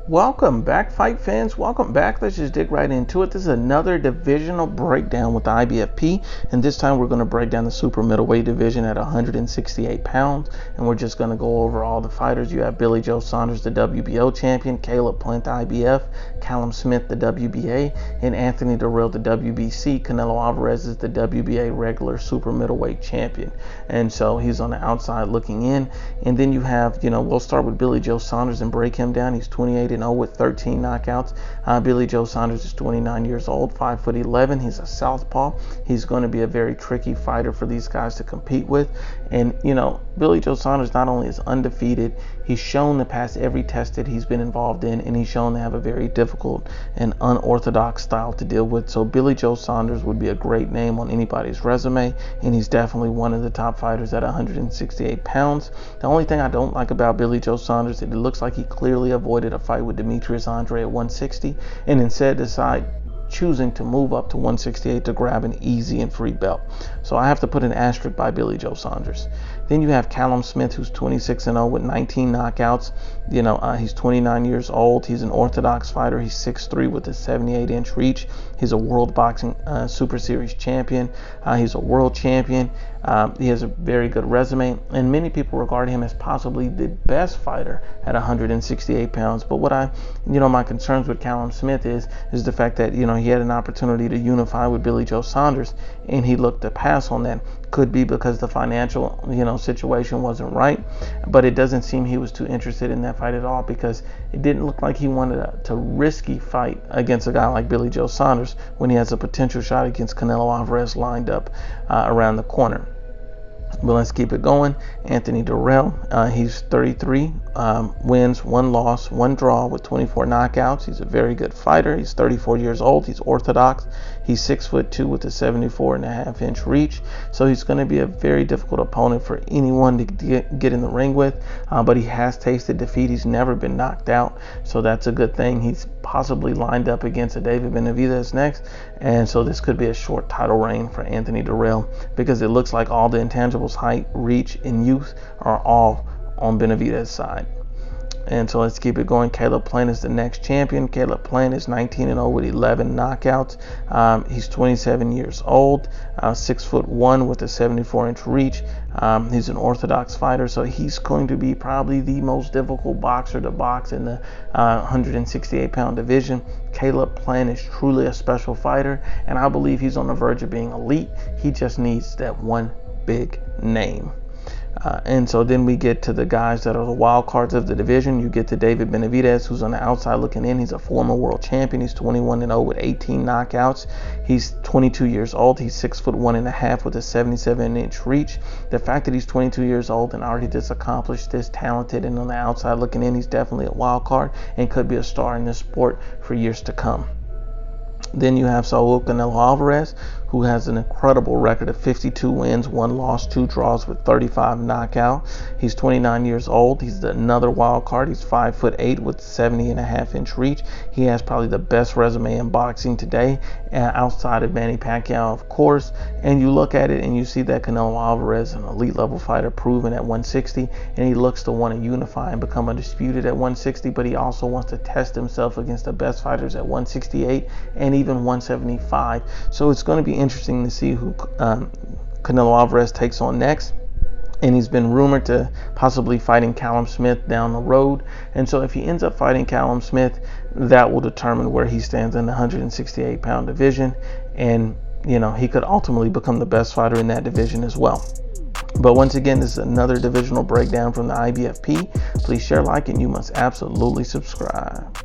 Welcome back, fight fans. Welcome back. Let's just dig right into it. This is another divisional breakdown with the IBFP, and this time we're going to break down the super middleweight division at 168 pounds, and we're just going to go over all the fighters. You have Joe Saunders, the WBO champion, Caleb Plant, the IBF, Callum Smith, the WBA, and Anthony Terrell, the WBC. Canelo Alvarez is the WBA regular super middleweight champion, and so he's on the outside looking in. And then you have, we'll start with Joe Saunders and break him down. He's 28-0 with 13 knockouts. Joe Saunders is 29 years old, 5'11". He's a southpaw. He's going to be a very tricky fighter for these guys to compete with. And Joe Saunders not only is undefeated, he's shown to pass every test that he's been involved in, and he's shown to have a very difficult and unorthodox style to deal with. So Joe Saunders would be a great name on anybody's resume, and he's definitely one of the top fighters at 168 pounds. The only thing I don't like about Joe Saunders is that it looks like he clearly avoided a fight with Demetrius Andre at 160 and instead choosing to move up to 168 to grab an easy and free belt. So I have to put an asterisk by Joe Saunders. Then you have Callum Smith, who's 26-0 with 19 knockouts. He's 29 years old. He's an orthodox fighter. He's 6'3" with a 78-inch reach. He's a World Boxing Super Series champion. He's a world champion. He has a very good resume, and many people regard him as possibly the best fighter at 168 pounds. But what my concerns with Callum Smith is the fact that, he had an opportunity to unify with Joe Saunders, and he looked to pass on that. Could be because the financial, situation wasn't right, but it doesn't seem he was too interested in that fight at all, because it didn't look like he wanted to risky fight against a guy like Joe Saunders when he has a potential shot against Canelo Alvarez lined up around the corner. But let's keep it going. Anthony Terrell, he's 33 wins, 1 loss, 1 draw with 24 knockouts. He's a very good fighter. He's 34 years old. He's orthodox. He's 6'2" with a 74.5-inch reach. So he's going to be a very difficult opponent for anyone to get in the ring with. But he has tasted defeat. He's never been knocked out. So that's a good thing. He's possibly lined up against a David Benavidez next. And so this could be a short title reign for Anthony Terrell, because it looks like all the intangibles, height, reach, and youth, are all on Benavidez's side. And so let's keep it going. Caleb Plant is the next champion. Caleb Plant is 19-0 with 11 knockouts. He's 27 years old, 6'1" with a 74-inch reach. He's an orthodox fighter, so he's going to be probably the most difficult boxer to box in the 168-pound division. Caleb Plant is truly a special fighter, and I believe he's on the verge of being elite. He just needs that one big name. And so then we get to the guys that are the wild cards of the division. You get to David Benavidez, who's on the outside looking in. He's a former world champion. He's 21-0 with 18 knockouts. He's 22 years old. He's 6'1.5" with a 77-inch reach. The fact that he's 22 years old and already this accomplished, this talented, and on the outside looking in, he's definitely a wild card and could be a star in this sport for years to come. Then you have Saul Canelo Alvarez, who has an incredible record of 52 wins, 1 loss, 2 draws with 35 knockouts. He's 29 years old. He's another wild card. He's 5'8" with 70.5-inch reach. He has probably the best resume in boxing today, outside of Manny Pacquiao, of course. And you look at it and you see that Canelo Alvarez is an elite level fighter, proven at 160, and he looks to want to unify and become undisputed at 160, but he also wants to test himself against the best fighters at 168 and even 175. So it's going to be interesting to see who Canelo Alvarez takes on next. And he's been rumored to possibly fighting Callum Smith down the road. And so if he ends up fighting Callum Smith, that will determine where he stands in the 168-pound division. And, he could ultimately become the best fighter in that division as well. But once again, this is another divisional breakdown from the IBFP. Please share, like, and you must absolutely subscribe.